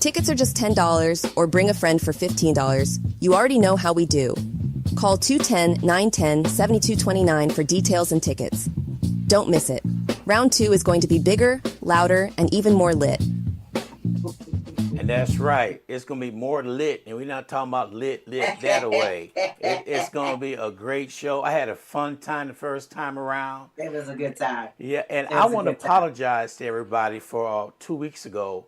Tickets are just $10 or bring a friend for $15. You already know how we do. Call 210-910-7229 for details and tickets. Don't miss it. Round 2 is going to be bigger, louder, and even more lit. And that's right. It's going to be more lit. And we're not talking about lit that away. It's going to be a great show. I had a fun time the first time around. It was a good time. Yeah, and I want to apologize to everybody for 2 weeks ago.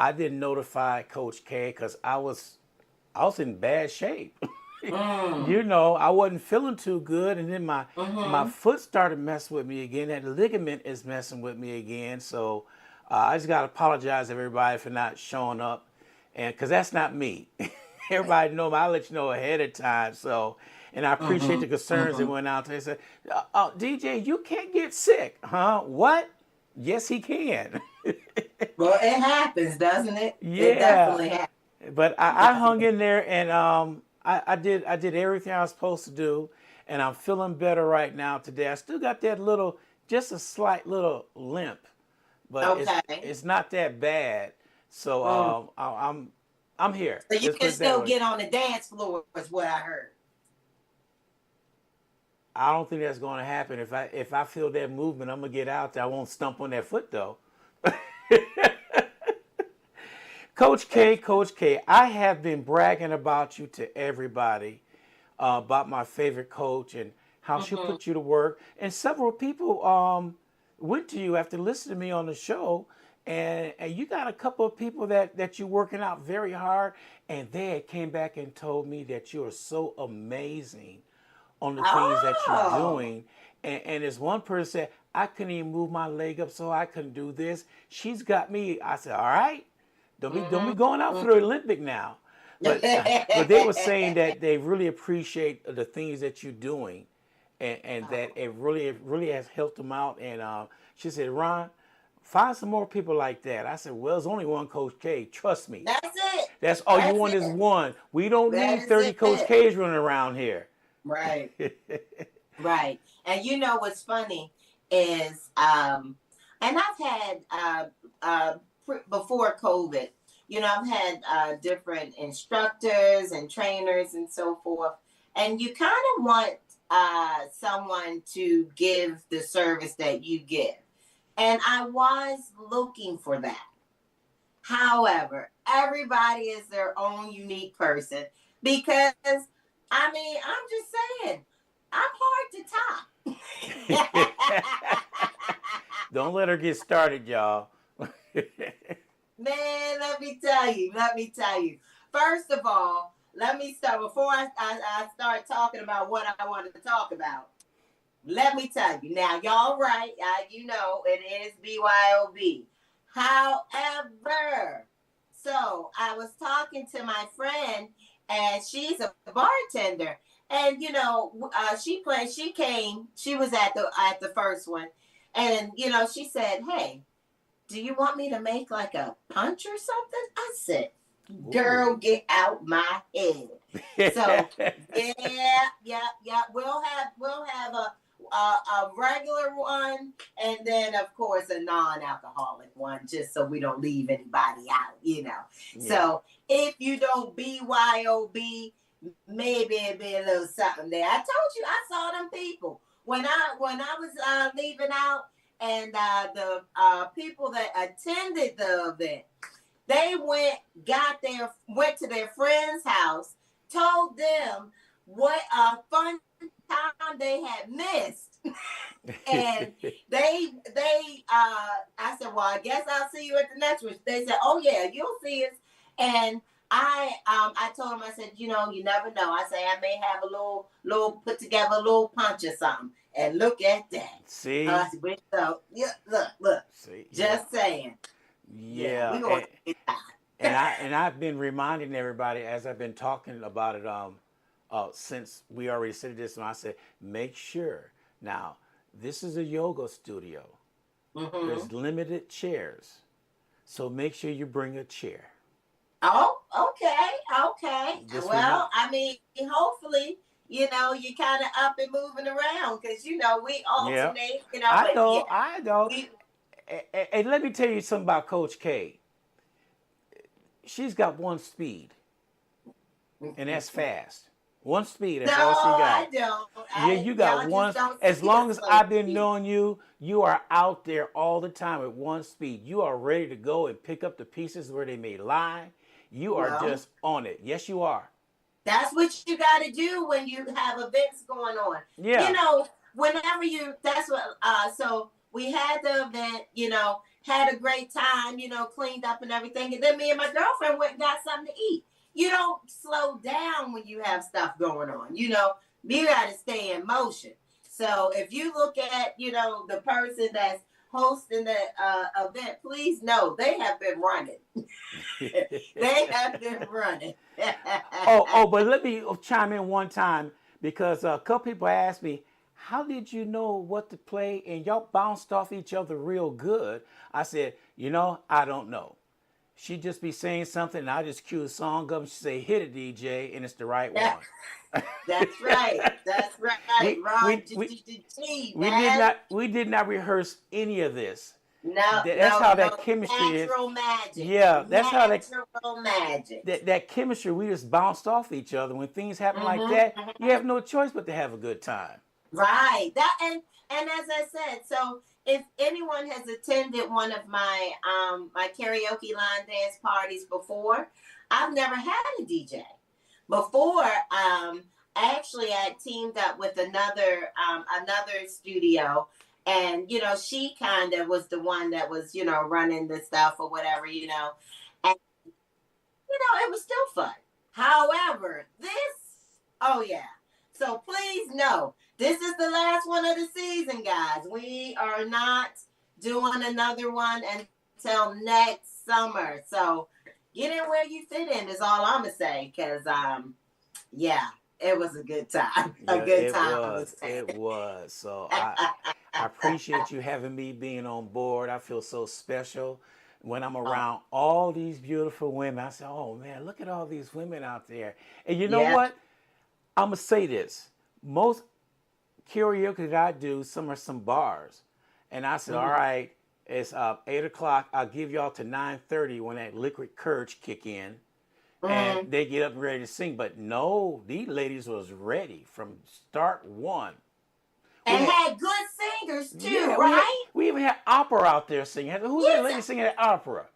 I didn't notify Coach K because I was in bad shape. You know, I wasn't feeling too good, and then my foot started messing with me again. That ligament is messing with me again. So I just got to apologize to everybody for not showing up, and because that's not me. Everybody know me. I'll let you know ahead of time. So, and I appreciate the concerns that went out there. They said, DJ, you can't get sick. Huh? What? Yes, he can. Well, it happens, doesn't it? Yeah. It definitely happens. But I hung in there, and I did everything I was supposed to do, and I'm feeling better right now today. I still got that just a slight little limp, but it's not that bad. So I'm here. So you can still get on the dance floor, is what I heard. I don't think that's going to happen. If I feel that movement, I'm gonna get out there. I won't stump on that foot though. Coach K, I have been bragging about you to everybody about my favorite coach and how she put you to work. And several people went to you after listening to me on the show, and you got a couple of people that you're working out very hard, and they came back and told me that you are so amazing on the things that you're doing. And as one person said, I couldn't even move my leg up, so I couldn't do this. She's got me. I said, all right, don't be going out for the Olympic now. But they were saying that they really appreciate the things that you're doing, and that it really has helped them out. And she said, Ron, find some more people like that. I said, well, there's only one Coach K. Trust me. That's it. That's all you want is one. We don't need 30 Coach K's running around here. Right. Right. And you know what's funny is, and I've had, before COVID, you know, I've had different instructors and trainers and so forth. And you kind of want someone to give the service that you give. And I was looking for that. However, everybody is their own unique person because, I mean, I'm just saying, I'm hard to top. Don't let her get started, y'all. Man, let me tell you. First of all, let me start, before I start talking about what I wanted to talk about. Let me tell you. Now, y'all right. You know, it is BYOB. However, so I was talking to my friend, and she's a bartender. And, you know, she came, she was at the first one. And, you know, she said, hey, do you want me to make like a punch or something? I said, girl, get out my head. So, yeah. We'll have a regular one, and then of course a non-alcoholic one, just so we don't leave anybody out, you know. Yeah. So if you don't BYOB, maybe it'd be a little something there. I told you I saw them people when I was leaving out, and the people that attended the event, they went to their friend's house, told them what a fun time they had missed. And I said, well, I guess I'll see you at the next one. They said, oh yeah, you'll see us. And I told them, I said, you know, you never know. I say I may have a little put together a little punch or something. And look at that. See? So yeah, look. See, just saying. Yeah. We gonna get that. And I've been reminding everybody as I've been talking about it since we already said this, and I said, make sure. Now, this is a yoga studio. Mm-hmm. There's limited chairs. So make sure you bring a chair. Oh, okay. Well, I mean, hopefully, you know, you kind of up and moving around because, you know, we alternate, you know. I know. And let me tell you something about Coach K. she's got one speed, and that's fast. One speed, No, that's all she got. I don't. Yeah, you got Y'all just one. don't As see the long as slow I've been speed. knowing you, you are out there all the time at one speed. You are ready to go and pick up the pieces where they may lie. You are Well, just on it. Yes, you are. that's what you got to do when you have events going on. You Yeah. know, whenever you, that's what, so we had the event, had a great time, cleaned up and everything. And then me and my girlfriend went and got something to eat. You don't slow down when you have stuff going on. You got to stay in motion. So if you look at, the person that's hosting the event, please know they have been running. They have been running. But let me chime in one time because a couple people asked me, how did you know what to play? And y'all bounced off each other real good. I said, I don't know. She'd just be saying something, and I just cue a song up, and she'd say, hit it, DJ, and it's the right one. That's right. That's right. we, Ron we, G, we, we did man. not we did not rehearse any of this. No, That's no, how no. that chemistry is. Natural magic. Yeah, that's how Natural magic. that chemistry, we just bounced off each other. When things happen like Mm-hmm, that, you mm-hmm. have no choice but to have a good time. Right. And as I said, so if anyone has attended one of my my karaoke line dance parties before, I've never had a DJ. Before, actually I teamed up with another studio, and she kind of was the one that was running the stuff or whatever, and it was still fun. However, oh yeah. So please know, this is the last one of the season, guys. We are not doing another one until next summer. So get in where you fit in is all I'm gonna say. Cause yeah, it was a good time. A Yeah, good it time. was. It was. So I appreciate you having me being on board. I feel so special when I'm Oh, around all these beautiful women. I say, oh man, look at all these women out there. And you know yeah. what? I'm gonna say this. Most karaoke that I do, some are some bars. And I said, all Mhm. right, it's 8 o'clock. I'll give y'all to 9:30 when that liquid courage kick in. And Mhm. they get up and ready to sing. But no, these ladies was ready from start one. We And had had good singers too, yeah, right? we even had opera out there singing. Who's that Yes, lady singing at opera?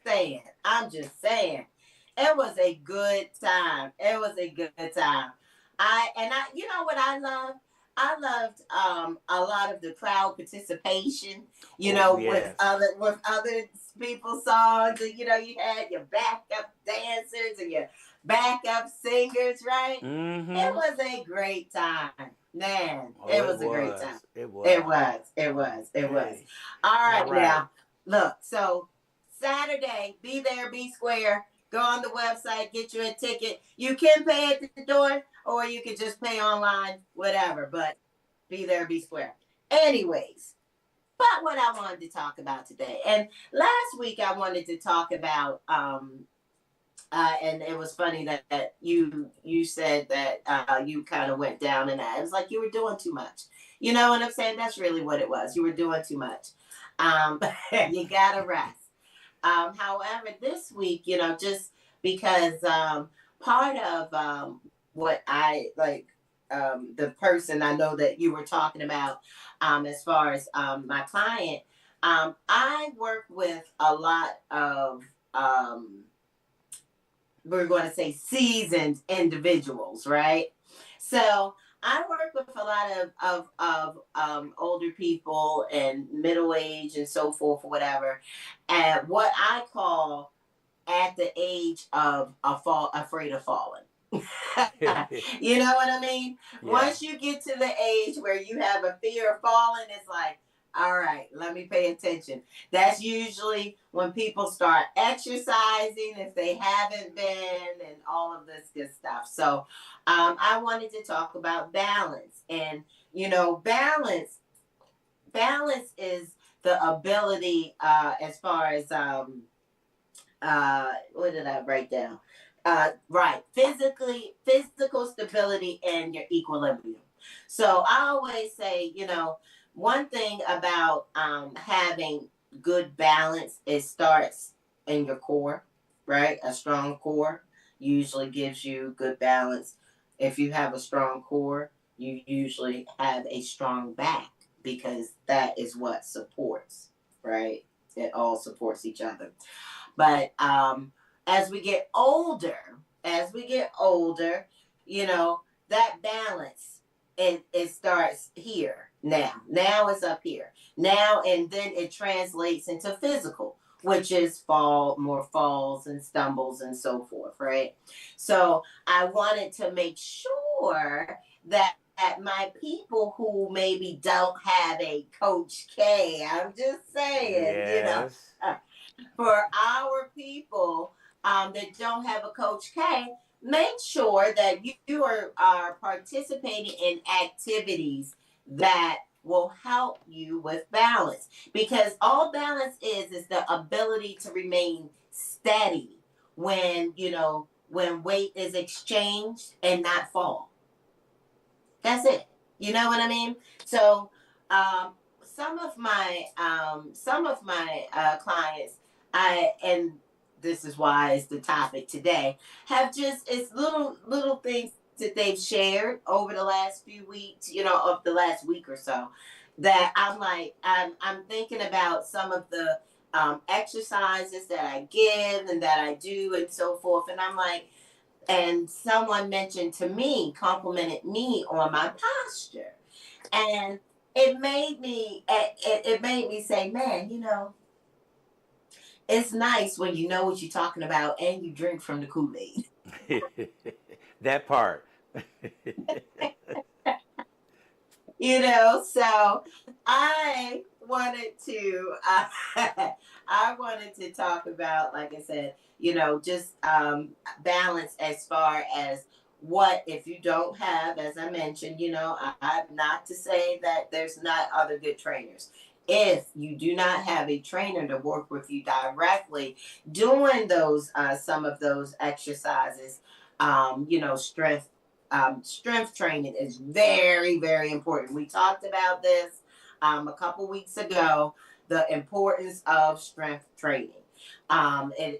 saying. I'm just saying. It was a good time. It was a good time. You know what I loved? I loved a lot of the crowd participation, Oh with yes. other people's songs. And you had your backup dancers and your backup singers, right? It Mm-hmm. was a great time. Man, Oh, it it was a great time. was. It It was. was. It was. It was. Okay. All All right, right. now look. So Saturday, be there, be square. Go on the website, get you a ticket. You can pay at the door, or you can just pay online, whatever. But be there, be square. Anyways, but what I wanted to talk about today, and last week I wanted to talk about, and it was funny that you said that you kind of went down and that. It was like you were doing too much. You know what I'm saying? That's really what it was. You were doing too much. Um, you gotta rest. However, this week, just because part of what I like, the person I know that you were talking about, as far as my client, I work with a lot of, we're going to say, seasoned individuals, right? So I work with a lot of older people and middle age and so forth, whatever, and what I call at the age of afraid of falling. You know what I mean? Yeah. Once you get to the age where you have a fear of falling, it's like, all right, let me pay attention. That's usually when people start exercising if they haven't been, and all of this good stuff. So I wanted to talk about balance. And balance is the ability, as far as what did I write down? Right, physical stability and your equilibrium. So I always say, one thing about having good balance, it starts in your core. right? A strong core usually gives you good balance. If you have a strong core, you usually have a strong back because that is what supports, right? It all supports each other. But as we get older, as we get older, you know, that balance, it starts here now. Now it's up here. Now and then it translates into physical, which is more falls and stumbles and so forth, right? So I wanted to make sure that my people who maybe don't have a Coach K, I'm just saying, Yes. for our people that don't have a Coach K, make sure that you are participating in activities that will help you with balance. Because all balance is the ability to remain steady when, when weight is exchanged and not fall. That's it. You know what I mean? So, um, some of my clients, and this is why it's the topic today, have just it's little things that they've shared over the last few weeks, of the last week or so, that I'm like I'm thinking about some of the exercises that I give and that I do and so forth, and I'm like, and someone mentioned to me, complimented me on my posture, and it made me say, man, it's nice when you know what you're talking about and you drink from the Kool-Aid. That part. So I wanted to I wanted to talk about, like I said, just balance, as far as what if you don't have, as I mentioned, I'm not to say that there's not other good trainers. If you do not have a trainer to work with you directly doing those some of those exercises, strength training is very, very important. We talked about this a couple weeks ago, the importance of strength training. It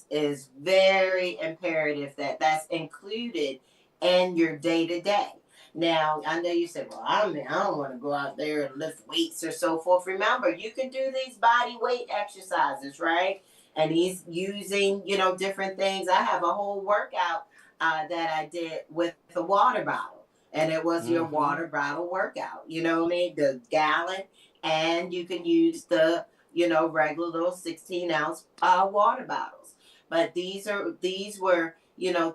is very imperative that that's included in your day to day. Now, I know you said, well, I don't want to go out there and lift weights or so forth. Remember, you can do these body weight exercises, right? And he's using, different things. I have a whole workout that I did with the water bottle. And it was your Mm-hmm. water bottle workout. You know what I mean? The gallon, and you can use the, regular little 16-ounce water bottles. But these were,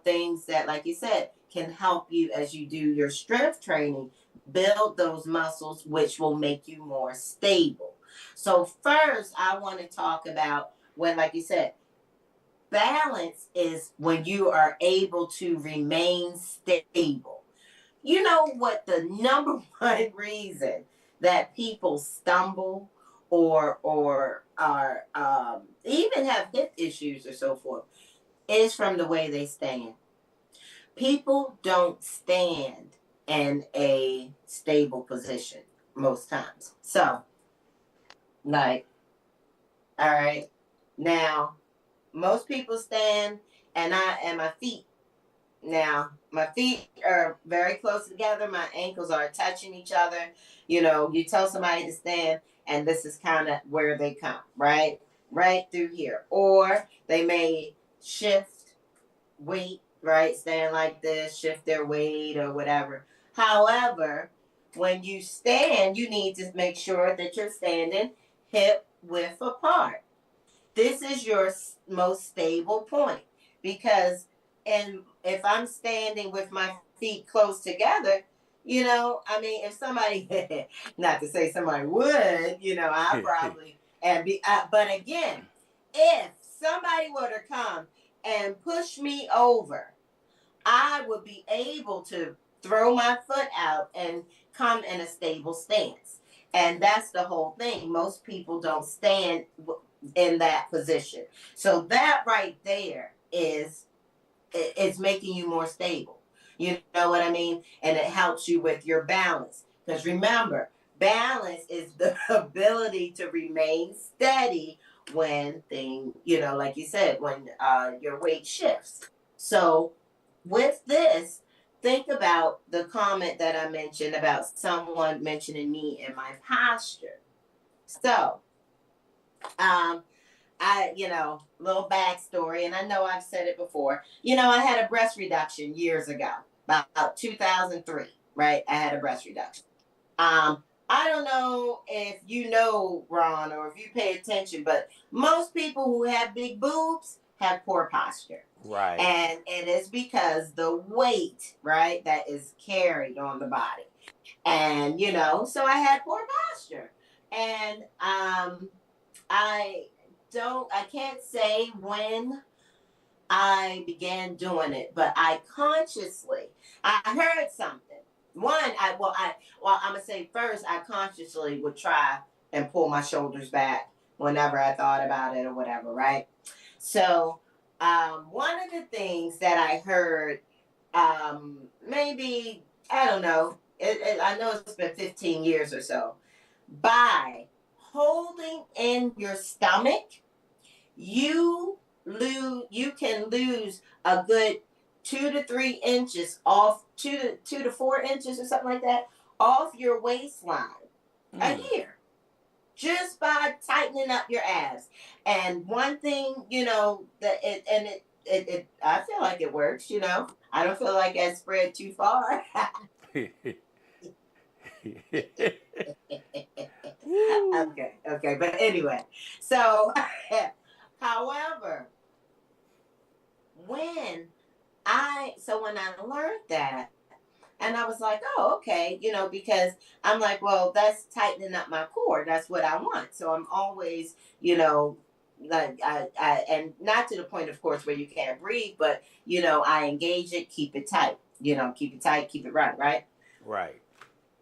things that, like you said, can help you as you do your strength training, build those muscles, which will make you more stable. So first, I want to talk about when, like you said, balance is when you are able to remain stable. You know what the number one reason that people stumble or are even have hip issues or so forth is from the way they stand. People don't stand in a stable position most times. So, like, all right, now most people stand, and my feet. Now, my feet are very close together. My ankles are touching each other. You tell somebody to stand, and this is kind of where they come, right? Right through here. Or they may shift weight, right? Stand like this, shift their weight or whatever. However, when you stand, you need to make sure that you're standing hip width apart. This is your most stable point, because, and if I'm standing with my feet close together, if somebody, not to say somebody would, I probably, but again, if somebody were to come and push me over, I would be able to throw my foot out and come in a stable stance. And that's the whole thing. Most people don't stand in that position. So that right there is making you more stable. You know what I mean? And it helps you with your balance. Because remember, balance is the ability to remain steady when like you said, when your weight shifts. So with this, think about the comment that I mentioned about someone mentioning me and my posture. So, little backstory, and I know I've said it before. I had a breast reduction years ago, about 2003, right? I had a breast reduction. I don't know if you know, Ron, or if you pay attention, but most people who have big boobs have poor posture. Right. And it is because the weight, right, that is carried on the body. And, so I had poor posture. And I can't say when I began doing it, but I heard something. I'm gonna say first, I consciously would try and pull my shoulders back whenever I thought about it or whatever, right? So, one of the things that I heard, maybe I don't know, I know it's been 15 years or so. By holding in your stomach, you can lose a good 2 to 3 inches off, 2 to 4 inches or something like that, off your waistline a year, just by tightening up your abs. And one thing, I feel like it works. I don't feel like I spread too far. Okay, but anyway, so however, when when I learned that, and I was like, oh, okay, because I'm like, well, that's tightening up my core. That's what I want. So I'm always, like and not to the point, of course, where you can't breathe, but I engage it, keep it tight, keep it tight, keep it right. Right.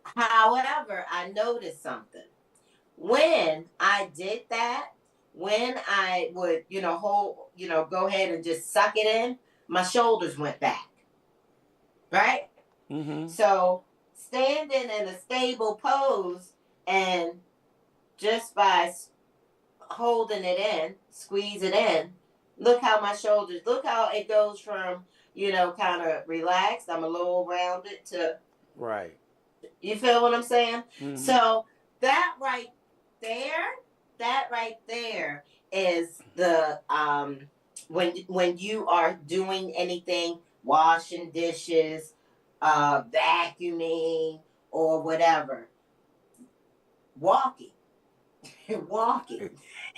However, I noticed something when I did that. When I would, go ahead and just suck it in, my shoulders went back, right? Mm-hmm. So standing in a stable pose and just by holding it in, squeeze it in, look how my shoulders, look how it goes from, kind of relaxed. I'm a little rounded to, right. You feel what I'm saying? Mm-hmm. So that right there, is the when you are doing anything, washing dishes, vacuuming or whatever, walking, walking,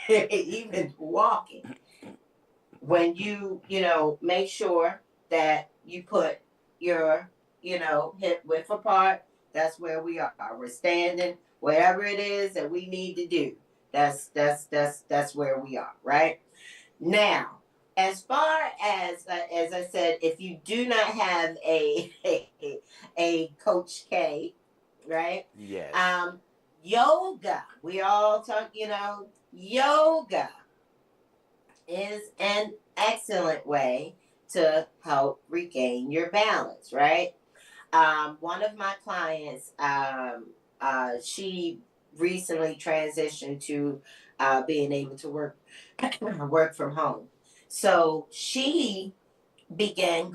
even walking. When make sure that you put your, hip width apart. That's where we are. We're standing, whatever it is that we need to do. That's where we are, right? Now, as far as I said, if you do not have a Coach K, right? Yes. Yoga. We all talk, yoga is an excellent way to help regain your balance, right? One of my clients, she recently transitioned to being able to work from home. So she began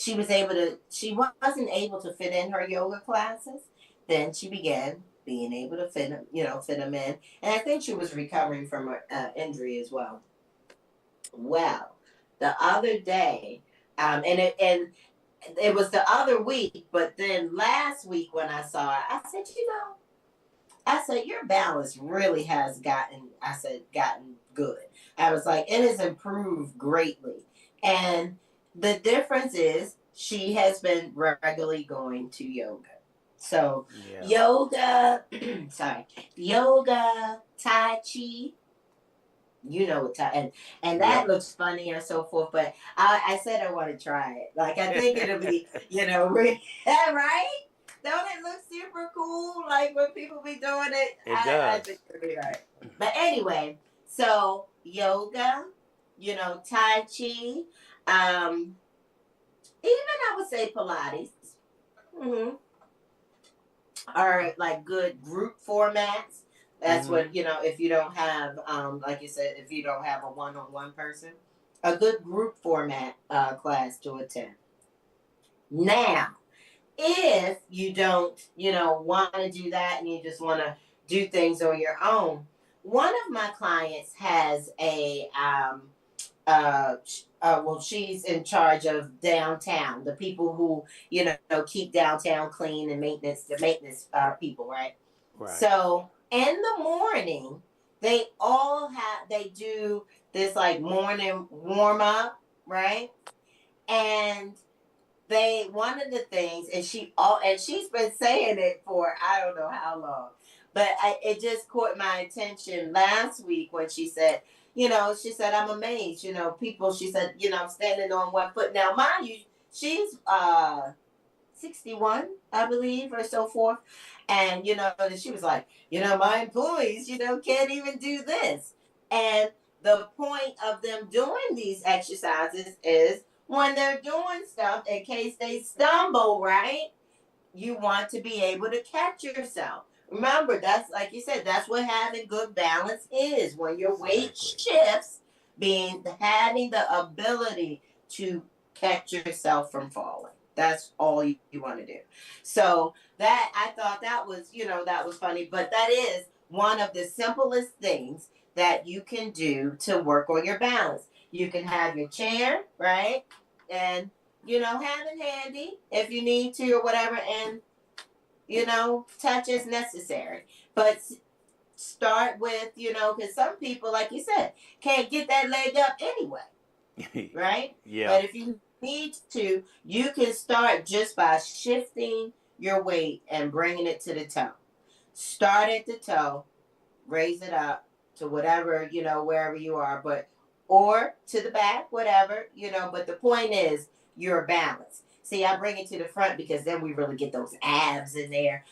she wasn't able to fit in her yoga classes. Then she began being able to fit them in. And I think she was recovering from an injury as well. Well, the other day, and it was the other week, but then last week when I saw her, I said, your balance really has gotten good. I was like, it has improved greatly. And the difference is she has been regularly going to yoga. So yoga, yoga, Tai Chi, and that looks funny and so forth. But I said I want to try it. Like I think it'll be, right? Don't it look super cool? Like when people be doing it, It does. I think it'll be right. But anyway, so yoga, Tai Chi, even I would say Pilates, are like good group formats That's what, if you don't have, like you said, if you don't have a one-on-one person, a good group format class to attend. Now, if you don't, want to do that and you just want to do things on your own, one of my clients has well, she's in charge of downtown, the people who, keep downtown clean and the maintenance people, right? Right. So in the morning, they do this like morning warm up, right? And one of the things, and she's been saying it for I don't know how long, but it just caught my attention last week when she said, she said, I'm amazed, people, she said, I'm standing on one foot. Now, mind you, she's 61, I believe, or so forth. And, she was like, my employees, can't even do this. And the point of them doing these exercises is when they're doing stuff, in case they stumble, right? You want to be able to catch yourself. Remember, that's like you said, that's what having good balance is. When your weight shifts, having the ability to catch yourself from falling. That's all you want to do. So that I thought that was, that was funny. But that is one of the simplest things that you can do to work on your balance. You can have your chair, right? And, have it handy if you need to or whatever. And, touch as necessary. But start with, because some people, like you said, can't get that leg up anyway. Right? Yeah. But if you need to, you can start just by shifting your weight and bringing it to the toe. Start at the toe, raise it up to whatever, wherever you are, or to the back, whatever, but the point is your balance. See, I bring it to the front because then we really get those abs in there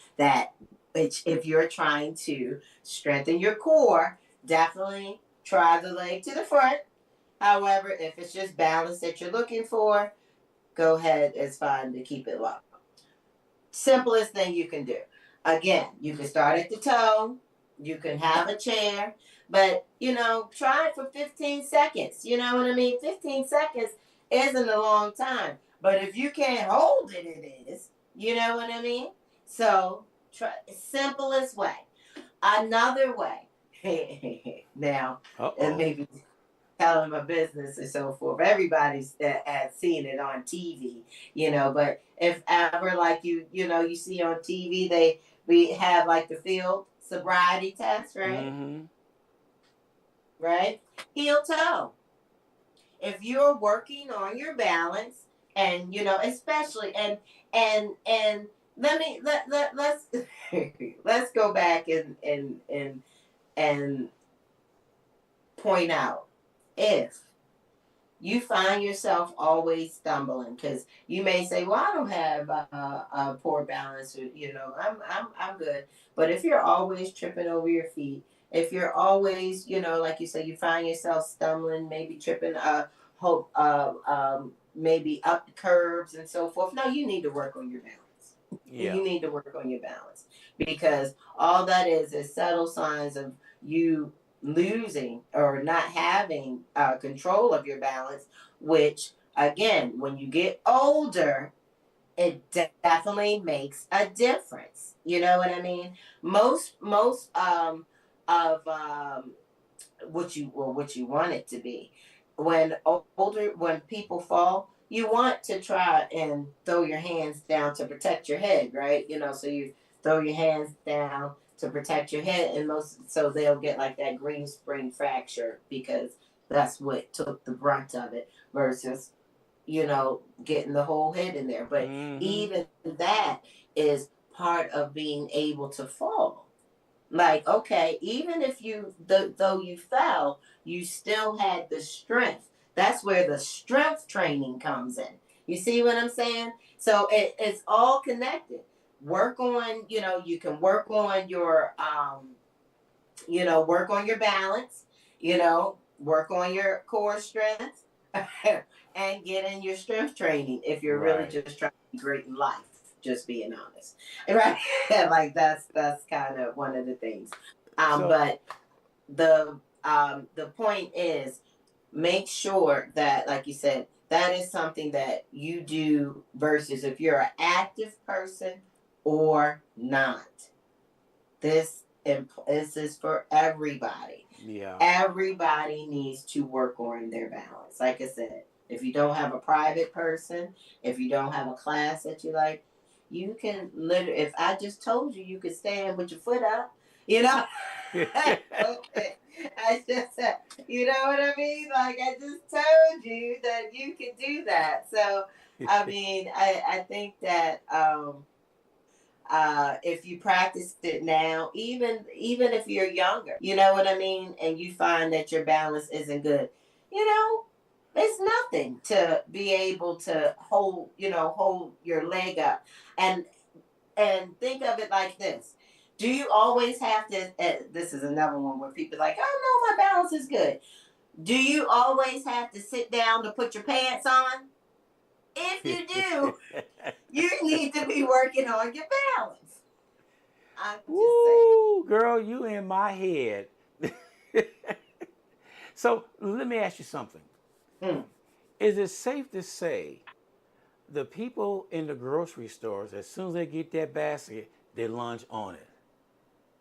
which if you're trying to strengthen your core, definitely try the leg to the front. However, if it's just balance that you're looking for, go ahead. It's fine to keep it low. Simplest thing you can do. Again, you can start at the toe. You can have a chair. But, try it for 15 seconds. You know what I mean? 15 seconds isn't a long time. But if you can't hold it, it is. You know what I mean? So, simplest way. Another way. Now, and maybe telling my business and so forth. Everybody's has seen it on TV, but if ever like you see on TV, we have like the field sobriety test, right? Mm-hmm. Right? Heel toe. If you're working on your balance and, especially, and let's, let's go back and point out if you find yourself always stumbling, because you may say, well, I don't have a poor balance, or, I'm good. But if you're always tripping over your feet, if you're always, like you say, you find yourself stumbling, maybe tripping, maybe up the curbs and so forth. No, you need to work on your balance. Yeah. You need to work on your balance, because all that is subtle signs of you losing or not having control of your balance, which again, when you get older, it definitely makes a difference. You know what I mean? Most of what you want it to be. When when people fall, you want to try and throw your hands down to protect your head, right? So you throw your hands down to protect your head, and so they'll get like that green spring fracture, because that's what took the brunt of it, versus getting the whole head in there. But even that is part of being able to fall. Like, okay, even if though you fell, you still had the strength. That's where the strength training comes in. You see what I'm saying? So it's all connected. Work on, you can work on your, work on your balance, work on your core strength, and get in your strength training if you're really just trying to be great in life. Just being honest, right? Like that's kind of one of the things. So But the point is, make sure that, like you said, that is something that you do versus if you're an active person or not. This is for everybody. yeah. Everybody needs to work on their balance. Like I said, if you don't have a private person, if you don't have a class that you like, you can literally, if I just told you, you could stand with your foot up, you know? I just said, you know what I mean? Like I just told you that you can do that. So, I mean, I think that, if you practice it now, even if you're younger, you know what I mean, and you find that your balance isn't good, you know, it's nothing to be able to hold your leg up, and think of it like this. Do you always have to? This is another one where people are like, oh no, my balance is good. Do you always have to sit down to put your pants on? If you do, you need to be working on your balance. I'm just saying. Woo, girl, you in my head. So let me ask you something. Hmm. Is it safe to say the people in the grocery stores, as soon as they get that basket, they lunge on it,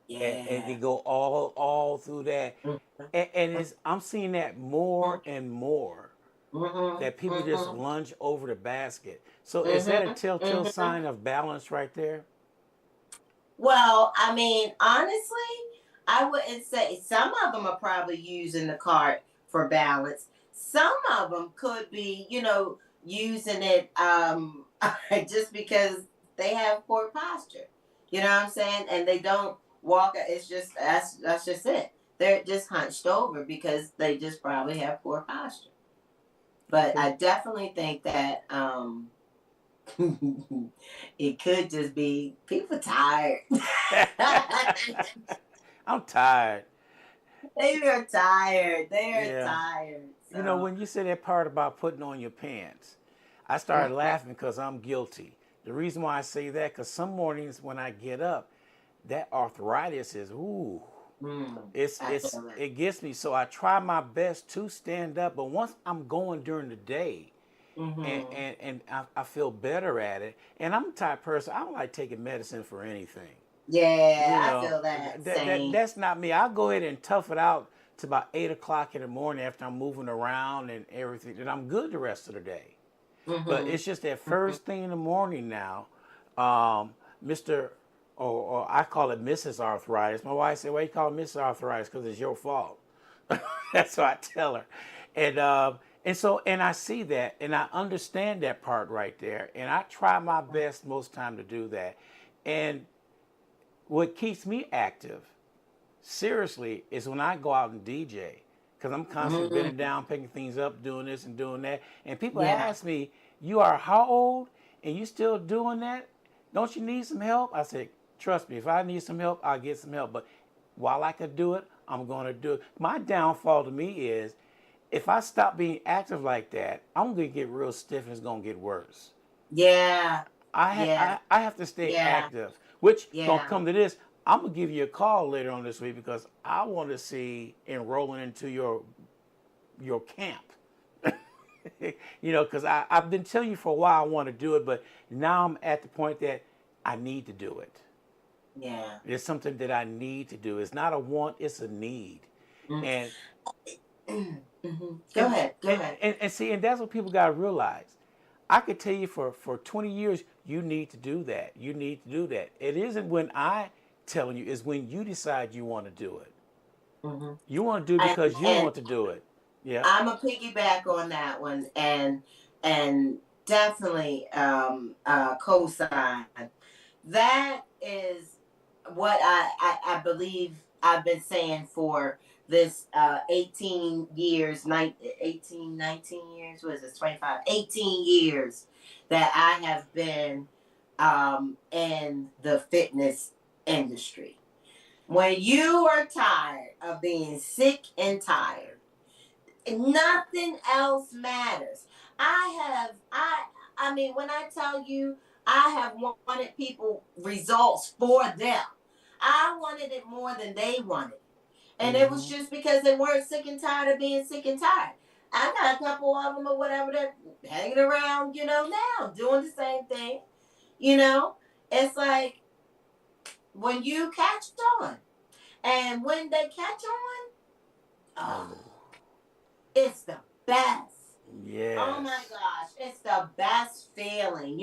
and they Yeah. go all through that, Mm-hmm. and I'm seeing that more and more, Mm-hmm. that people just Mm-hmm. lunge over the basket. So is that a Mm-hmm. telltale Mm-hmm. sign of balance right there? Well, I mean, honestly, I wouldn't say some of them are probably using the cart for balance. Some of them could be, using it just because they have poor posture. You know what I'm saying? And they don't walk. It's just that's just it. They're just hunched over because they just probably have poor posture. But Okay. I definitely think that it could just be people tired. I'm tired. They are tired. They are Yeah. tired. You know, So, when you said that part about putting on your pants, I started laughing because I'm guilty. The reason why I say that, because some mornings when I get up, that arthritis is, ooh, I feel that. it gets me. So I try my best to stand up, but once I'm going during the day, Mm-hmm. and I feel better at it, and I'm the type of person, I don't like taking medicine for anything. Yeah, You I know, feel that. Same. that's not me. I'll go ahead and tough it out to about 8 o'clock in the morning after I'm moving around and everything, and I'm good the rest of the day. But Mm-hmm. it's just that Mm-hmm. first thing in the morning now, um, Mr. Or I call it Mrs. Arthritis. My wife said, "Why you call it Mrs. Arthritis? Because it's your fault." That's what I tell her, and I see that and I understand that part right there, and I try my best most time to do that, and what keeps me active seriously is when I go out and DJ, because I'm constantly bending Mm-hmm. down, picking things up, doing this and doing that. And people Yeah. ask me, "You are how old and you still doing that? Don't you need some help?" I said, "Trust me, if I need some help, I'll get some help. But while I could do it, I'm going to do it." My downfall to me is if I stop being active like that, I'm going to get real stiff and it's going to get worse. Yeah. Yeah. I have to stay Yeah. active, which gonna Yeah. come to this. I'm gonna give you a call later on this week because I want to see enrolling into your camp. Because I've been telling you for a while I want to do it, but now I'm at the point that I need to do it. Yeah. It's something that I need to do. It's not a want, it's a need. And Mm-hmm. Go and ahead. Go ahead. and see, and that's what people gotta realize. I could tell you for 20 years, you need to do that. You need to do that. It isn't when I telling you, it's when you decide you want to do it. Mm-hmm. You want to do it And, because you and want to do it. Yeah. I'm a piggyback on that one, and definitely co-sign. That is what I believe I've been saying for this 18 years, 18, 19 years, what is this, 25, 18 years that I have been in the fitness industry. When you are tired of being sick and tired, nothing else matters. I mean, when I tell you I have wanted people results for them, I wanted it more than they wanted. And it was Mm-hmm. just because they weren't sick and tired of being sick and tired. I got a couple of them or whatever that hanging around, now doing the same thing. You know, it's like when you catch on, and when they catch on, oh, Oh, it's the best. Oh my yes. gosh, it's the best feeling.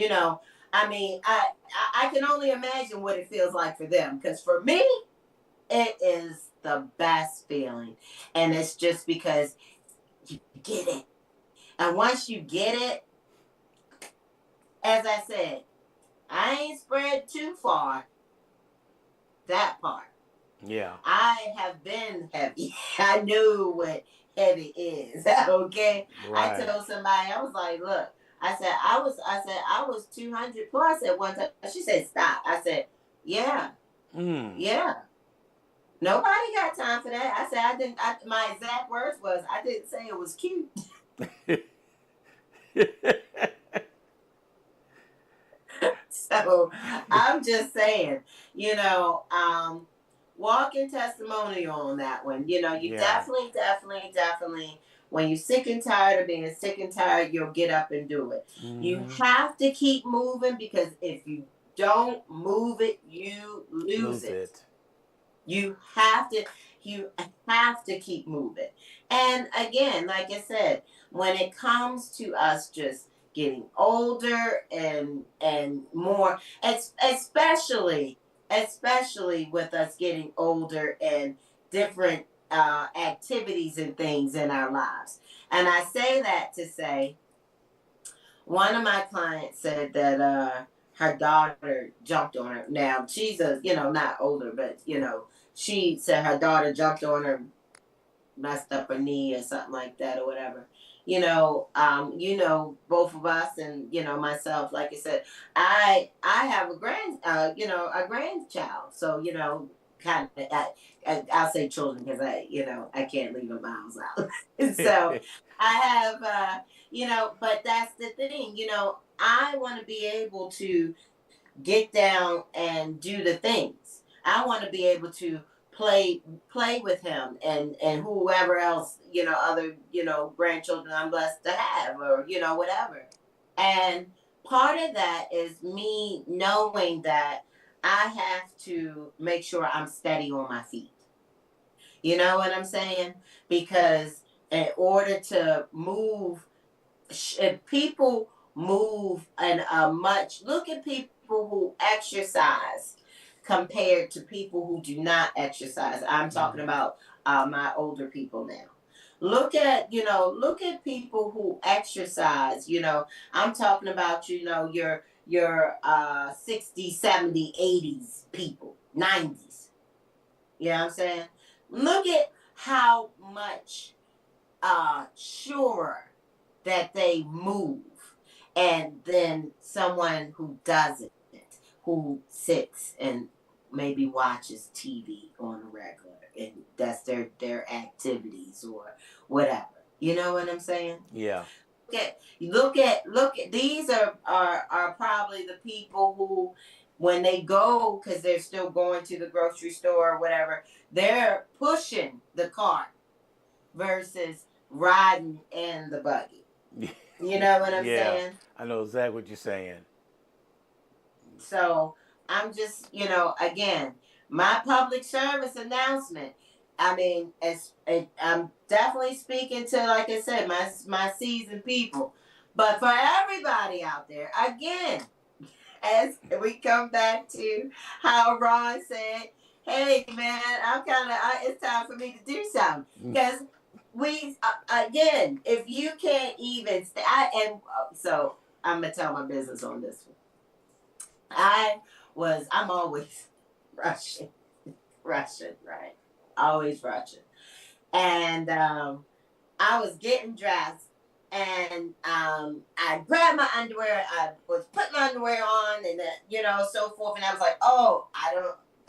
I mean, I can only imagine what it feels like for them. Because for me, it is the best feeling, and it's just because you get it. And once you get it, as I said, I ain't spread too far. That part. Yeah. I have been heavy. I knew what heavy is. Okay. I Right. told somebody, I was like, look, I said I was 200 plus at one time. She said, stop. I said, yeah, Mm. yeah. Nobody got time for that. I said I didn't my exact words was I didn't say it was cute. So I'm just saying, walking testimonial on that one. You Yeah. definitely, when you're sick and tired of being sick and tired, you'll get up and do it. You Mm-hmm. have to keep moving because if you don't move it, you lose Lose it. it. You have to you have to keep moving. And again, like I said, when it comes to us just getting older and more, especially with us getting older and different activities and things in our lives. And I say that to say one of my clients said that her daughter jumped on her. Now she's not older, but she said her daughter jumped on her, messed up her knee or something like that or whatever. Both of us and myself, like I said, I have a grandchild. So kind of I'll say children because I can't leave a miles out. So I have but that's the thing. I want to be able to get down and do the things. I want to be able to play with him and whoever else, other, grandchildren I'm blessed to have or, whatever. And part of that is me knowing that I have to make sure I'm steady on my feet. You know what I'm saying? Because in order to move, if people move and look at people who exercise compared to people who do not exercise. I'm talking Mm-hmm. about my older people now. Look at people who exercise. I'm talking about your 60, 70, 80s people, 90s. You know what I'm saying? Look at how much sure that they move, and then someone who doesn't, who sits and maybe watches TV on a regular, and that's their activities or whatever. You know what I'm saying? Yeah. Look at these are probably the people who when they go because they're still going to the grocery store or whatever, they're pushing the cart versus riding in the buggy. You know what I'm Yeah. saying? I know exactly what you're saying. So I'm just, again, my public service announcement. I mean, I'm definitely speaking to, like I said, my seasoned people. But for everybody out there, again, as we come back to how Ron said, "Hey man, it's time for me to do something." Because we again, if you can't even stay, so I'm gonna tell my business on this one. I'm always rushing, rushing, right? Always rushing, and I was getting dressed and I grabbed my underwear. I was putting my underwear on and so forth. And I was like, oh, I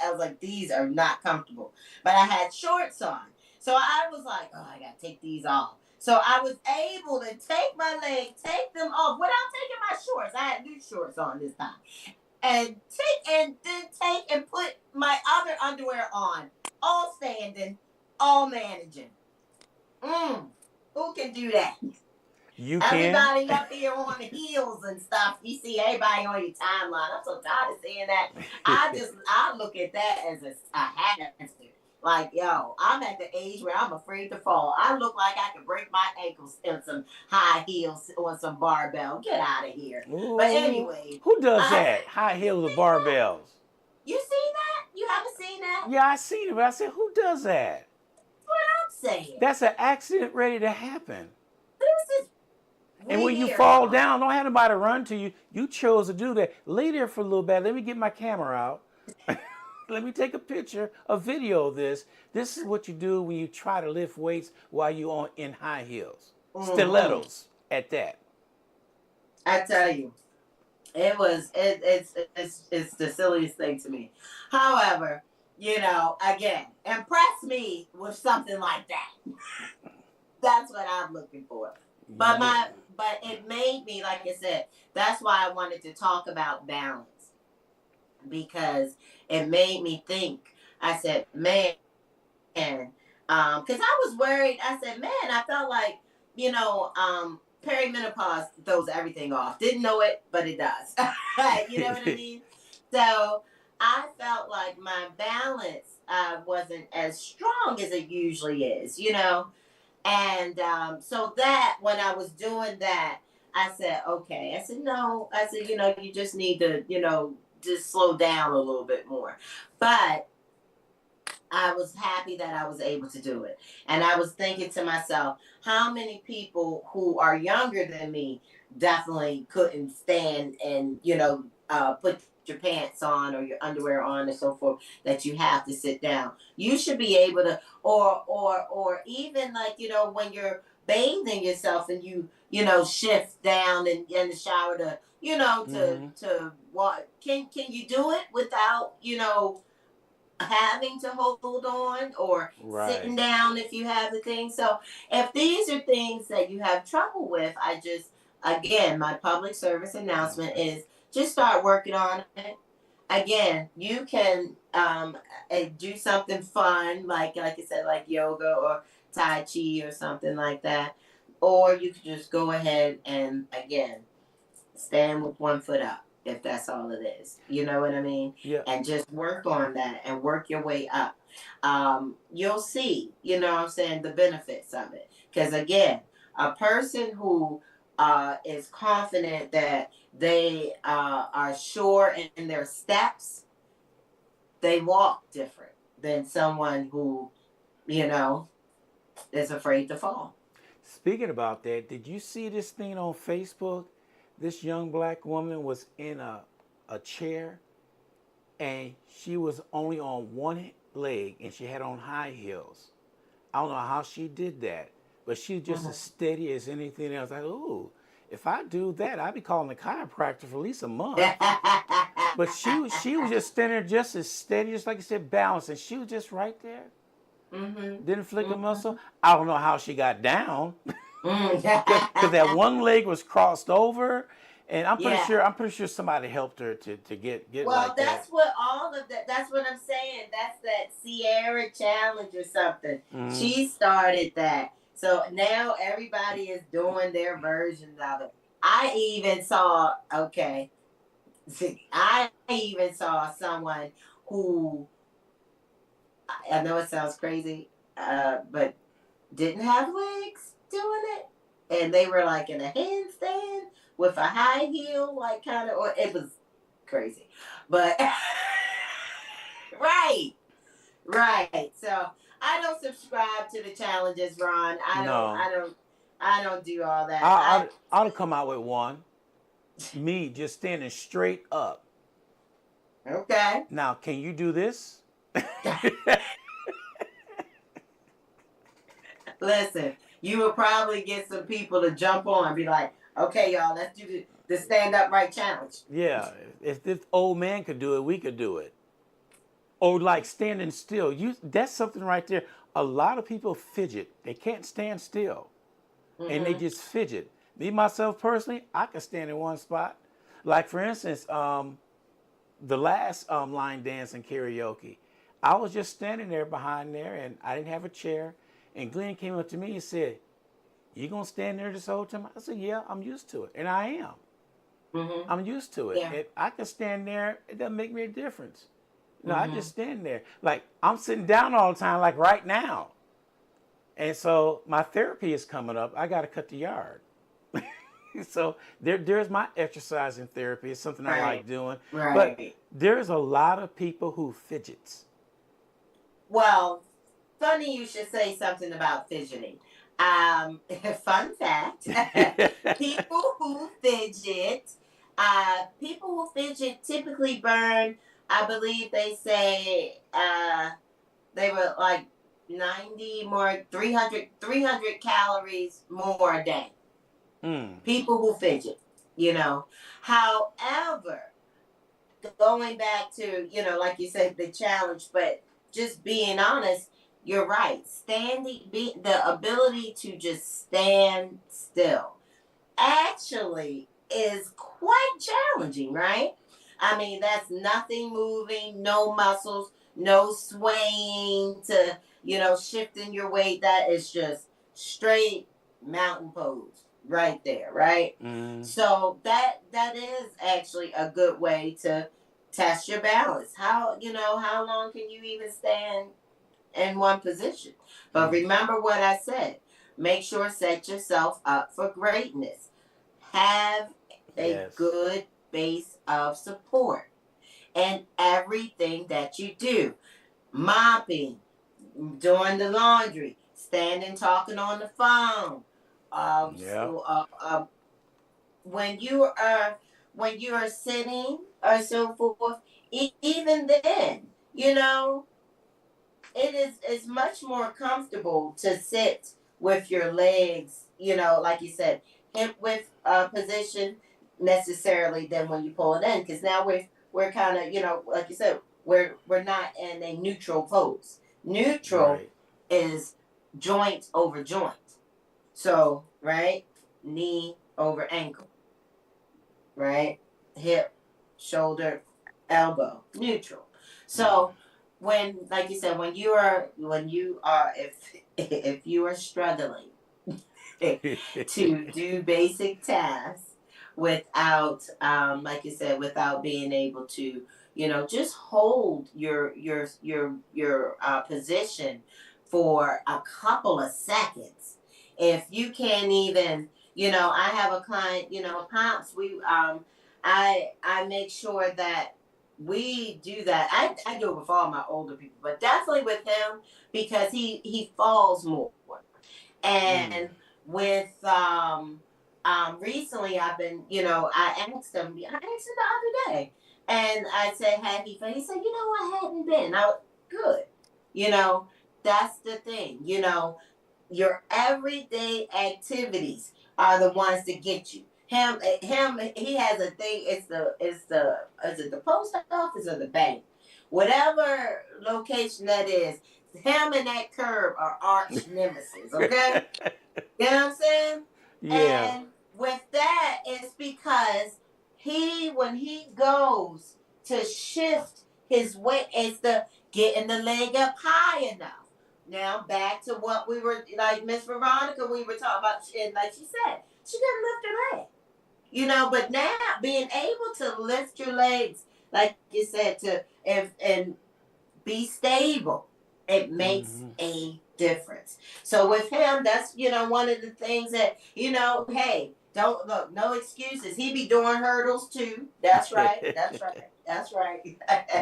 was like, these are not comfortable. But I had shorts on. So I was like, oh, I got to take these off. So I was able to take my legs, take them off without taking my shorts. I had new shorts on this time. and take and put my other underwear on, all standing, all managing. Who can do that? You can. Everybody up here on the heels and stuff. You see everybody on your timeline. I'm so tired of seeing that. I look at that as a hazard. Like, yo, I'm at the age where I'm afraid to fall. I look like I could break my ankles in some high heels on some barbell. Get out of here. But Ooh, anyway, who does that? High heels with barbells. you seen that? You haven't seen that? Yeah, I seen it, but I said, who does that? What I'm saying. That's an accident ready to happen. This is And when you weird. fall down, don't have nobody run to you. You chose to do that. Lay there for a little bit. Let me get my camera out. Let me take a picture, a video of this. This is what you do when you try to lift weights while you're in high heels. Stilettos at that. I tell you, it's the silliest thing to me. However, again, impress me with something like that. That's what I'm looking for. But it made me, like I said, that's why I wanted to talk about balance, because it made me think. I said, man, because I was worried. I said, man, I felt like, perimenopause throws everything off. Didn't know it, but it does. You know what I mean? So I felt like my balance wasn't as strong as it usually is, And so that when I was doing that, I said, okay. I said, no. I said, you just need to, just slow down a little bit more. But I was happy that I was able to do it. And I was thinking to myself, how many people who are younger than me definitely couldn't stand and, put your pants on or your underwear on and so forth, that you have to sit down. You should be able to, or even like, when you're bathing yourself and you shift down in the shower to, to what, can you do it without, having to hold on or sitting down if you have the thing. So if these are things that you have trouble with, again, my public service announcement is just start working on it. Again, you can do something fun, like I said, like yoga or Tai Chi or something like that. Or you could just go ahead and, again, stand with one foot up, if that's all it is. You know what I mean? Yeah. And just work on that and work your way up. You'll see, what I'm saying, the benefits of it. Because again, a person who is confident that they are sure in their steps, they walk different than someone who, is afraid to fall. Speaking about that, did you see this thing on Facebook? This young black woman was in a chair and she was only on one leg and she had on high heels. I don't know how she did that, but she's just as steady as anything else. Like, ooh, if I do that, I'd be calling a chiropractor for at least a month. But she was just standing there just as steady, just like you said, balanced, and she was just right there. Didn't flick a muscle. I don't know how she got down. Because that one leg was crossed over, and I'm pretty sure somebody helped her to get well, like that's that. what all of that. That's what I'm saying. That's that Sierra challenge or something. She started that, so now everybody is doing their versions of it. I even saw. Okay, I even saw someone who, I know it sounds crazy, but didn't have legs doing it, and they were like in a handstand with a high heel, like kind of, or it was crazy, but right. So I don't subscribe to the challenges, Ron. I don't do all that. I'll come out with one. Me just standing straight up. Okay. Now, can you do this? Listen, you will probably get some people to jump on and be like, okay, y'all, let's do the stand upright challenge. Yeah, if this old man could do it, we could do it. Or like standing still. That's something right there. A lot of people fidget. They can't stand still. And they just fidget. Me, myself, personally, I can stand in one spot. Like, for instance, the last line dance and karaoke, I was just standing there behind there, and I didn't have a chair. And Glenn came up to me and said, "You gonna stand there this whole time?" I said, "Yeah, I'm used to it, and I am. Mm-hmm. I'm used to it. Yeah. And I can stand there. It doesn't make me a difference. No, I Mm-hmm. just stand there. Like I'm sitting down all the time, like right now. And so my therapy is coming up. I got to cut the yard. So there's my exercise and therapy. It's something I Right. like doing. But Right. there's a lot of people who fidgets. Well, funny you should say something about fidgeting. Fun fact: people who people who fidget typically burn. I believe they say they were like 90 more, 300 calories more a day. Mm, People who fidget, you know. However, going back to, like you said, the challenge, but just being honest, you're right. The ability to just stand still actually is quite challenging, right? I mean, that's nothing moving, no muscles, no swaying to, shifting your weight. That is just straight mountain pose right there, right? mm, So that is actually a good way to test your balance. How long can you even stand in one position? But mm. remember what I said. Make sure set yourself up for greatness. Have a Yes. good base of support in everything that you do. Mopping, doing the laundry, standing talking on the phone. Um, Yeah. so, uh, um, when you are sitting or so forth, even then, it is much more comfortable to sit with your legs, like you said, hip width position necessarily than when you pull it in, because now we're kind of, like you said, we're not in a neutral pose. Neutral Right. is joint over joint. So, right, knee over ankle, right, hip, shoulder, elbow, neutral. Mm. So like you said, when you are if you are struggling to do basic tasks without, like you said, without being able to, just hold your position for a couple of seconds. If you can't even, I have a client, Pops, I make sure that we do that. I do it with all my older people, but definitely with him because he falls more. Mm. And with recently I've been, I asked him the other day, and I said, had he fell? He said, I hadn't been. I was good. You know, that's the thing. Your everyday activities are the ones that get you. He has a thing. Is it the post office or the bank? Whatever location that is, him and that curb are arch nemesis. Okay, you know what I'm saying? Yeah. And with that, it's because when he goes to shift his weight, it's the getting the leg up high enough. Now back to what we were like Miss Veronica, we were talking about, and like she said, she couldn't lift her leg. But now being able to lift your legs, like you said, to and be stable. It makes Hmm. a difference. So with him, that's one of the things that hey, don't look, no excuses. He be doing hurdles too. That's right. That's right. That's right.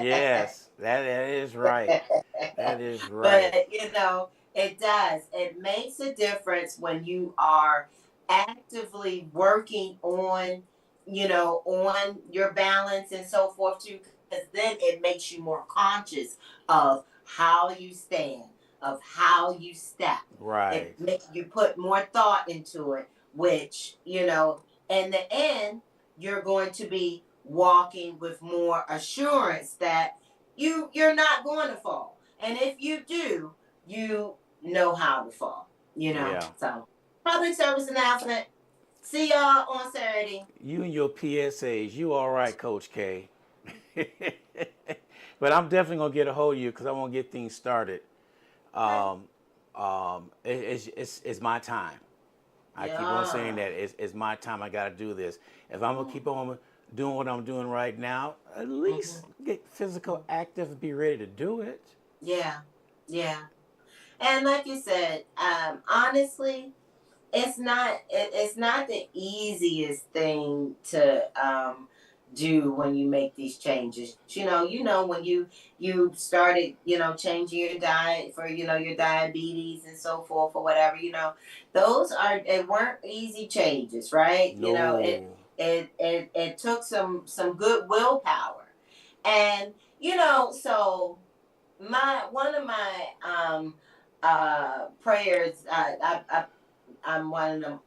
Yes, that is right. That is right. But it does. It makes a difference when you are actively working on your balance and so forth too, because then it makes you more conscious of how you stand, of how you step. It Right. makes you put more thought into it, which, in the end, you're going to be walking with more assurance that you're not going to fall. And if you do, you know how to fall. Yeah. So public service announcement. See y'all on Saturday. You and your PSAs. You all right, Coach K? But I'm definitely gonna get a hold of you because I want to get things started. Okay. Um, it's my time. I keep on saying Yeah. that it's my time. I got to do this. If I'm gonna keep on doing what I'm doing right now, at least Mm-hmm. get physical active and be ready to do it. Yeah. Yeah. And like you said, honestly, it's not the easiest thing to do when you make these changes. When you started, changing your diet for, your diabetes and so forth or whatever, those are it weren't easy changes, right? No. It took some good willpower. And so my one of my prayers, I'm one of them,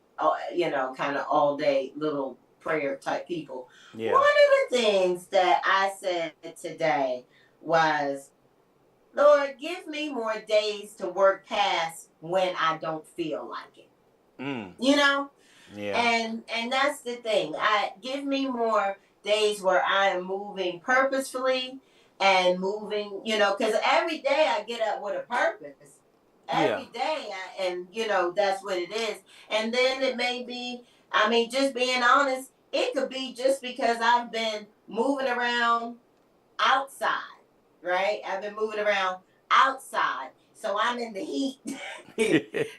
kind of all day little prayer type people. One Yeah. of the things that I said today was, Lord, give me more days to work past when I don't feel like it. Mm. You know? Yeah. And that's the thing. I give me more days where I am moving purposefully and moving, because every day I get up with a purpose. Yeah. Every day, and that's what it is. And then it may be, I mean, just being honest, it could be just because I've been moving around outside, right? I've been moving around outside, so I'm in the heat.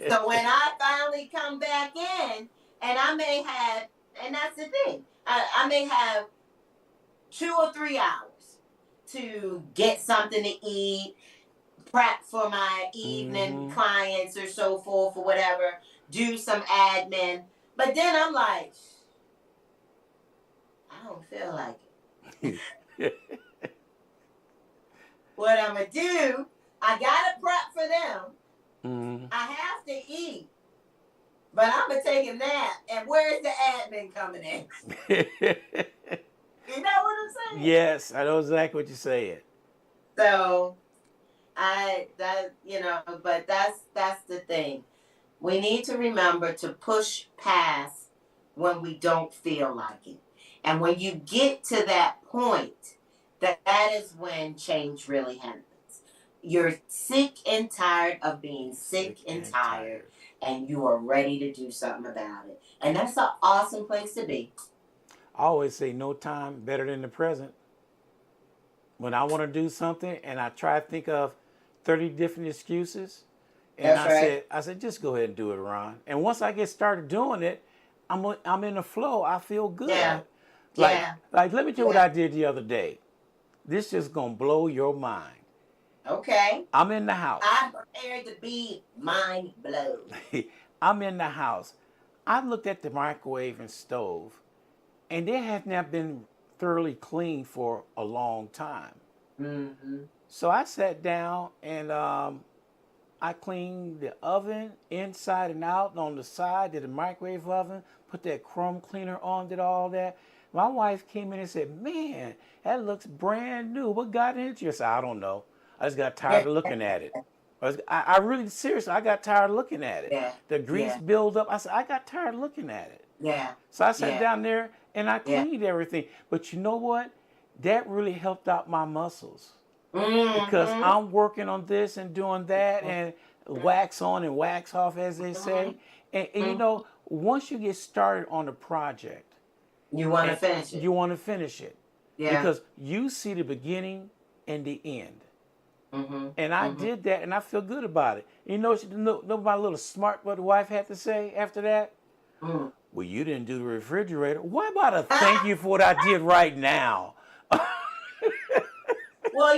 So when I finally come back in, and I may have, and that's the thing, I may have 2 or 3 hours to get something to eat, prep for my evening Hmm. clients or so forth or whatever, do some admin. But then I'm like, I don't feel like it. What I'm gonna do, I gotta prep for them. Hmm. I have to eat, but I'm gonna take a nap. And where's the admin coming in? You know what I'm saying? Yes, I know exactly what you're saying. So but that's the thing. We need to remember to push past when we don't feel like it. And when you get to that point, that is when change really happens. You're sick and tired of being sick Sick and and tired, tired. and you are ready to do something about it. And that's an awesome place to be. I always say no time better than the present. When I want to do something and I try to think of 30 different excuses, and That's right. I said, just go ahead and do it, Ron. And once I get started doing it, I'm in the flow. I feel Yeah. good. Like, Yeah. let me tell you what Yeah. I did the other day. This is gonna blow your mind. Okay. I'm in the house. I'm prepared to be mind blown. I'm in the house. I looked at the microwave and stove, and they had not been thoroughly cleaned for a long time. Mm-hmm. So I sat down and I cleaned the oven inside and out. On the side, did the microwave oven, put that chrome cleaner on, did all that. My wife came in and said, "Man, that looks brand new. What got into you?" I said, "I don't know. I just got tired Yeah. of looking at it. I really, seriously, I got tired of looking at it. Yeah. The grease Yeah. build up. I said, I got tired of looking at it. Yeah. So I sat Yeah. down there and I Yeah. cleaned everything. But you know what? That really helped out my muscles because Mm-hmm. I'm working on this and doing that and wax on and wax off, as they say. And you Mm-hmm. know, once you get started on a project, You want to and finish you it. want to finish it Yeah. because you see the beginning and the end. Mm-hmm. And I Mm-hmm. did that, and I feel good about it. You know my little smart what the wife had to say after that? Mm. Well, you didn't do the refrigerator. What about a thank you for what I did right now? Well,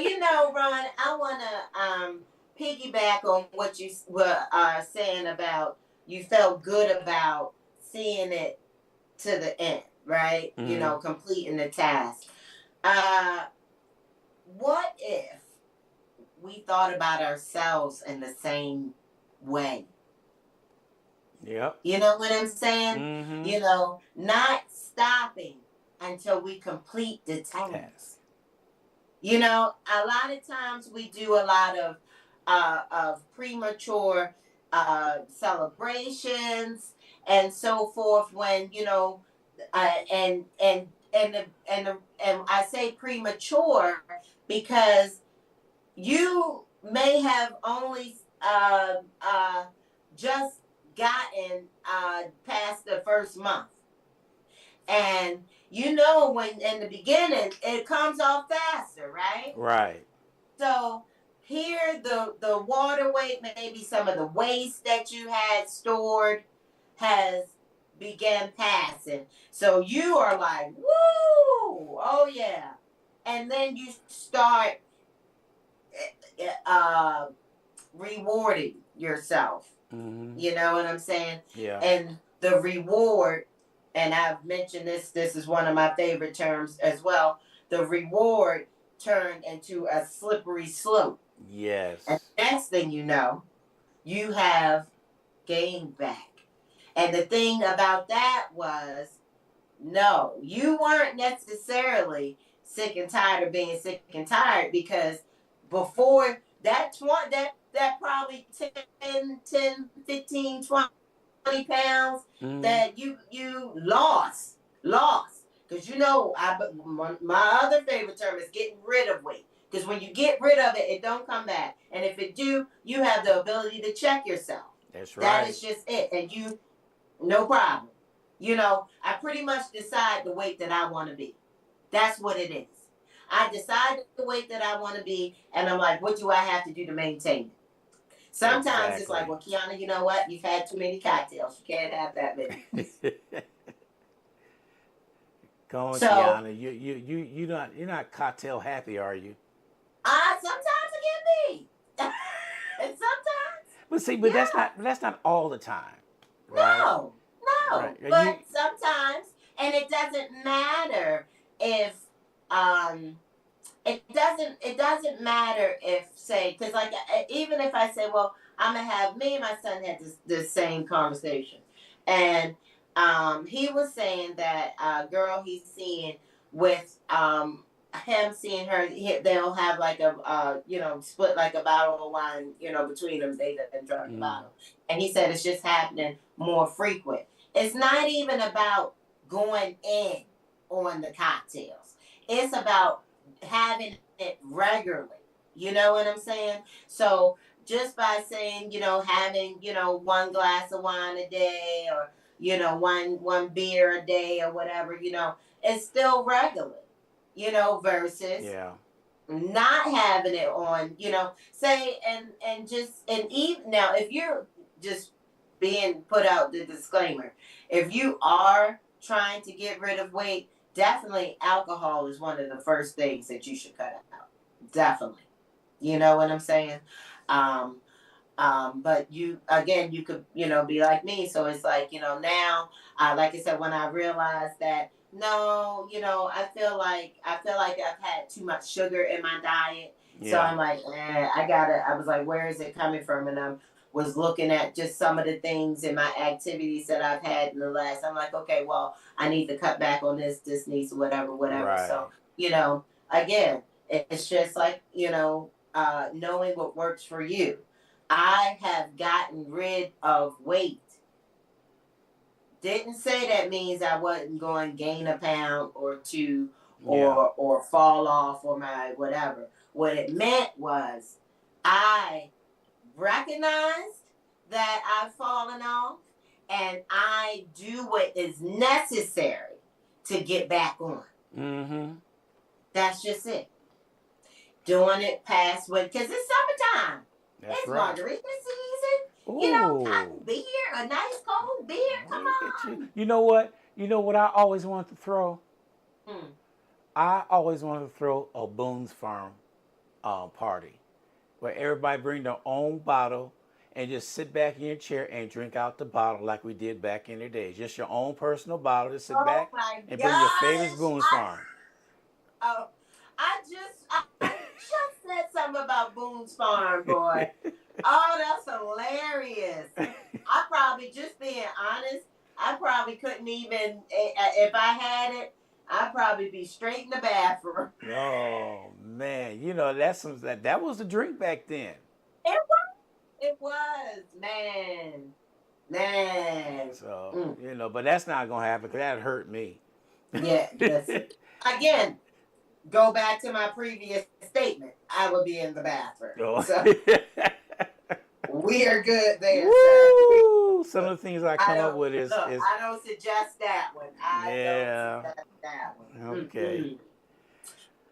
Ron, I want to piggyback on what you were saying about you felt good about seeing it to the end, right? Mm-hmm. Completing the task. Uh, what if we thought about ourselves in the same way? Yep. You know what I'm saying? Mm-hmm. Not stopping until we complete the Task. task. A lot of times we do a lot of premature celebrations and so forth when and and I say premature because you may have only just gotten past the first month. And when in the beginning it comes off faster, right? Right. So here the water weight, maybe some of the waste that you had stored has began passing. So you are like, woo, oh yeah. And then you start uh, rewarding yourself. Mm-hmm. You know what I'm saying? Yeah. And the reward, and I've mentioned this is one of my favorite terms as well. The reward turned into a slippery slope. And Yes. next thing you know, you have gained back. And the thing about that was, no, you weren't necessarily sick and tired of being sick and tired, because before that probably 10, 15, 20 pounds Mm-hmm. that you lost. Because my other favorite term is getting rid of weight. Because when you get rid of it, it don't come back. And if it do, you have the ability to check yourself. That's That right. is just it. And no problem. I pretty much decide the weight that I want to be. That's what it is. I decide the weight that I want to be, and I'm like, what do I have to do to maintain it? Sometimes it's like, Exactly. well, Kiana, you know what? You've had too many cocktails. You can't have that many. Come on, So, Kiana. You're not cocktail happy, are you? sometimes it can be. And sometimes, But see, but yeah. that's not all the time, right? No, Right. no. But sometimes, and it doesn't matter if um it doesn't matter if, say, because like, even if I say, well, I'm gonna have, me and my son had this same conversation, and he was saying that girl he's seeing, with him seeing her, they'll have like a split like a bottle of wine, between them, they done drunk the Mm. bottle, and he said it's just happening more frequent. It's not even about going in on the cocktails. It's about having it regularly. You know what I'm saying? So just by saying, having, one glass of wine a day, or, one beer a day, or whatever, it's still regular, versus Yeah. not having it on, say, and just, and even now, if you're just being put out the disclaimer, if you are trying to get rid of weight, definitely alcohol is one of the first things that you should cut out. Definitely. You know what I'm saying? Um, but you, again, you could, be like me. So it's like, now, like I said, when I realized that, no, I feel like I've had too much sugar in my diet. So Yeah. I'm like, I was like, where is it coming from? And I was looking at just some of the things in my activities that I've had in the last. I'm like, okay, well, I need to cut back on this needs, whatever. So, Right. again, it's just like, knowing what works for you. I have gotten rid of weight. Didn't say that means I wasn't going to gain a pound or two, Yeah. or fall off, or my whatever. What it meant was, I recognized that I've fallen off, and I do what is necessary to get back on. Mm-hmm. That's just it. Doing it past what, because it's summertime. That's It's right. margarita season. Ooh. Cotton beer, a nice cold beer. Come Look at you. on. You know what? You know what I always wanted to throw? Hmm. I always wanted to throw a Boone's Farm party where everybody bring their own bottle and just sit back in your chair and drink out the bottle like we did back in the days. Just your own personal bottle to sit Oh back my and bring your favorite gosh. Boone's Farm. I just said something about Boone's Farm, boy. Oh, that's hilarious. I probably, just being honest, I probably couldn't even, if I had it, I'd probably be straight in the bathroom. Oh man, you know that was the drink back then. It was, man. Man. So Mm. but that's not gonna happen because that hurt me. Yeah, listen. Again, go back to my previous statement. I will be in the bathroom. Oh. So we are good there, sir. Woo! Some of the things I come up with is I don't suggest that one. I don't yeah. suggest that one. Okay.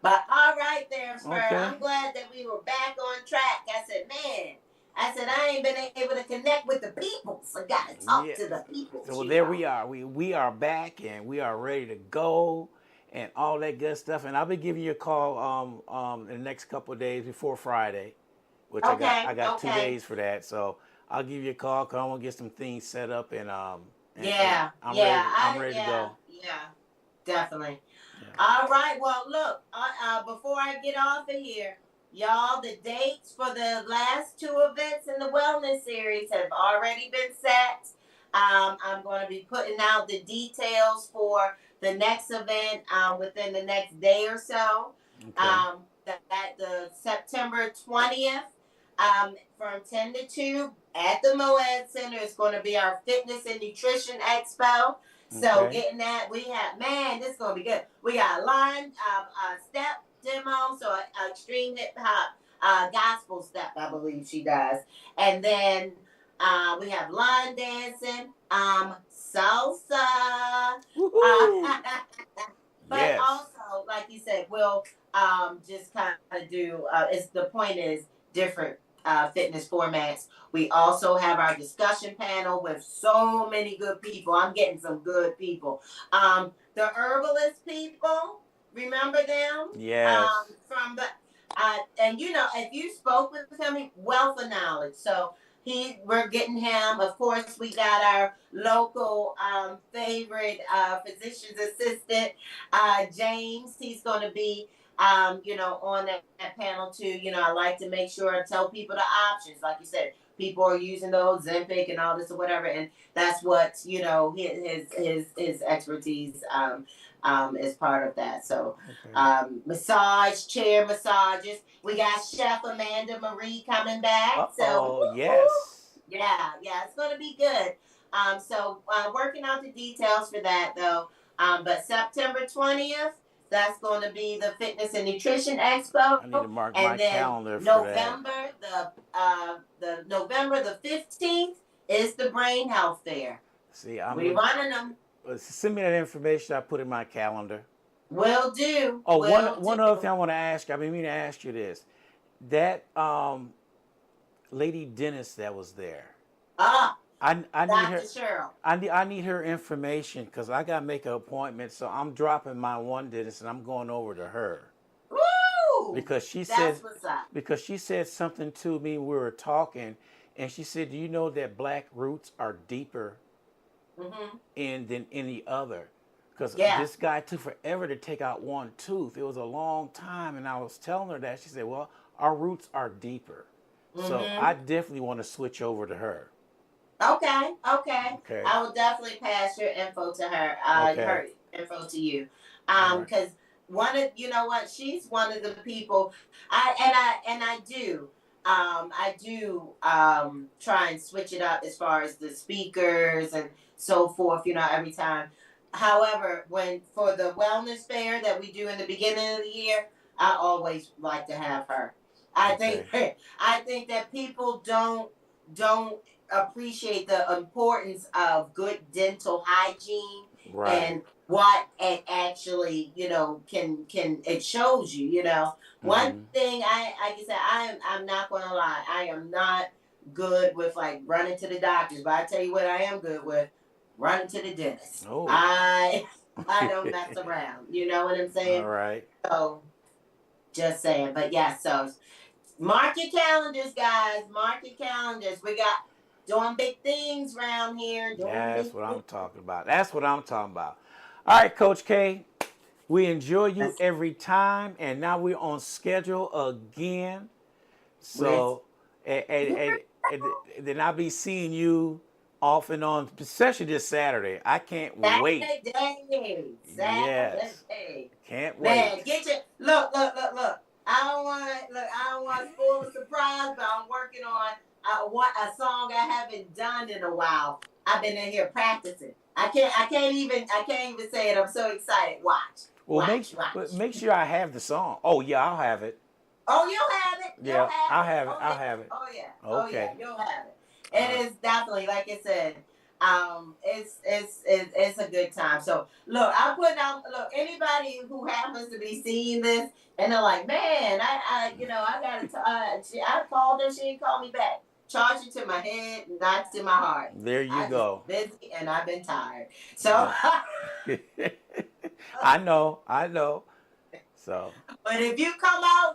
But all right there, sir. Okay. I'm glad that we were back on track. I said, man, I ain't been able to connect with the people. So I got to talk Yeah. to the people. So there we are. We are back and we are ready to go and all that good stuff. And I'll be giving you a call in the next couple of days before Friday, which I got 2 days for that. So I'll give you a call because I want to get some things set up and I'm ready to go. Yeah, definitely. Yeah. All right. Well, look, before I get off of here, y'all, the dates for the last two events in the wellness series have already been set. I'm going to be putting out the details for the next event within the next day or so. Okay. The September 20th from 10 to 2 at the Moed Center is going to be our fitness and nutrition expo. So getting that, we have, man, this is going to be good. We got line, step demo, so extreme hip hop, gospel step, I believe she does. And then we have line dancing, salsa. But Yes. also, like you said, we'll just kind of do, the point is different fitness formats. We also have our discussion panel with so many good people. I'm getting some good people. The herbalist people, remember them? Yes. From the and if you spoke with him, wealth of knowledge. So we're getting him. Of course, we got our local favorite physician's assistant, James. He's going to be on that panel too. I like to make sure I tell people the options. Like you said, people are using the Ozempic and all this or whatever, and that's what his expertise is part of that. So chair massages. We got Chef Amanda Marie coming back. So yes. yeah, it's gonna be good. So working out the details for that though. But September 20th. That's going to be the Fitness and Nutrition Expo. I need to mark my calendar for November, the November the 15th is the Brain Health Fair. See, we're running them. Send me that information. I put in my calendar. Will do. Oh, one other thing I want to ask you. I've been meaning to ask you this. That lady dentist that was there. I need her. Cheryl. I need her information because I gotta make an appointment. So I'm dropping my one dentist and I'm going over to her. Woo! Because she said something to me. We were talking, and she said, "Do you know that black roots are deeper than any other?" Because this guy took forever to take out one tooth. It was a long time, and I was telling her that. She said, "Well, our roots are deeper." So I definitely want to switch over to her. Okay. I will definitely pass your info to her. Her info to you. Because she's one of the people. I do try and switch it up as far as the speakers and so forth. Every time. However, for the wellness fair that we do in the beginning of the year, I always like to have her. I think that people don't appreciate the importance of good dental hygiene and what it actually can it shows you. One thing like I said, I'm not gonna lie, I am not good with like running to the doctors, but I tell you what I am good with, running to the dentist. I don't mess around, you know what I'm saying? All right. So just saying. But yeah, so mark your calendars, guys. Mark your calendars. We got doing big things around here. That's what I'm talking about. All right, Coach K, we enjoy you every time, and now we're on schedule again. So, and then I'll be seeing you off and on, especially this Saturday. I can't wait. Saturday. Yes. Can't wait. Man, get your look. I don't want to spoil a surprise, but I'm working on a song I haven't done in a while. I've been in here practicing. I can't even say it. I'm so excited. Watch. Well, Watch. make sure I have the song. Oh yeah, I'll have it. Oh, you'll have it. You'll Yeah, have I'll it. have it. Oh I'll yeah. have it. Oh yeah. Oh Okay. yeah. You'll have it. All right. It is definitely, like I said, it's a good time. So look, I'm putting out, look, anybody who happens to be seeing this and they're like, man, I gotta I called her, she didn't call me back. Charge it to my head, not to my heart. There you I go. just busy and I've been tired. So Yeah. I know. I know. So but if you come out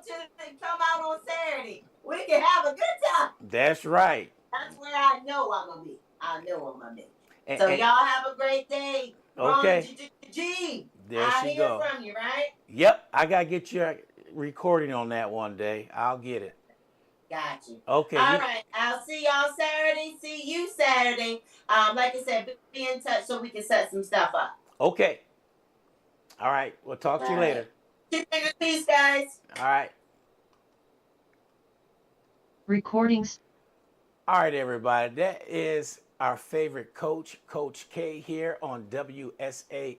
on Saturday, we can have a good time. that's right. That's where I know I'm gonna be. I know I'm gonna be. So And y'all have a great day. Ron okay, G. there I she hear go. from you, right? Yep, I gotta get your recording on that one day. I'll get it. Got you. Okay, All you right. I'll see y'all Saturday. See you Saturday. Like I said, be in touch so we can set some stuff up. okay? All right, we'll talk to All you later. right. Peace, guys. All right, Recordings. all right, everybody. That is our favorite coach, Coach K, here on WSAN.